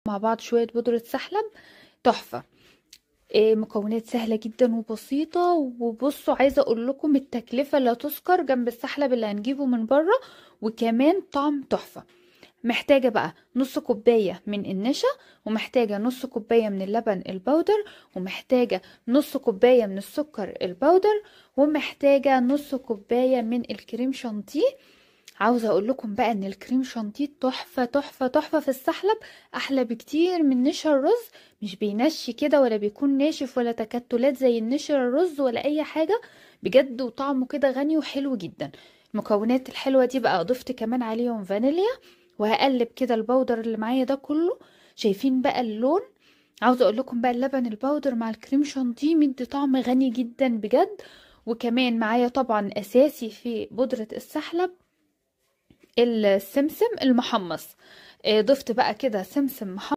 مع بعض شوية بودرة سحلب تحفة. مكونات سهلة جدا وبسيطة، وبصوا عايزة اقول لكم التكلفة لا تذكر جنب السحلب اللي هنجيبه من بره، وكمان طعم تحفة. محتاجة بقى نص كوباية من النشا، ومحتاجة نص كوباية من اللبن البودر، ومحتاجة نص كوباية من السكر البودر، ومحتاجة نص كوباية من الكريم شانتيه. عاوزة اقول لكم بقى ان الكريم شانتيه تحفة تحفة تحفة في السحلب، احلى بكتير من نشا الرز. مش بينشي كده ولا بيكون ناشف ولا تكتلات زي النشا الرز ولا اي حاجة، بجد وطعمه كده غني وحلو جدا. المكونات الحلوة دي بقى ضفت كمان عليهم فانيليا، وهقلب كده البودر اللي معايا ده كله. شايفين بقى اللون؟ عاوزة اقول لكم بقى اللبن البودر مع الكريم شانتيه مدي طعم غني جدا بجد. وكمان معايا طبعا اساسي في بودرة السحلب السمسم المحمص. ضفت بقى كده سمسم محمص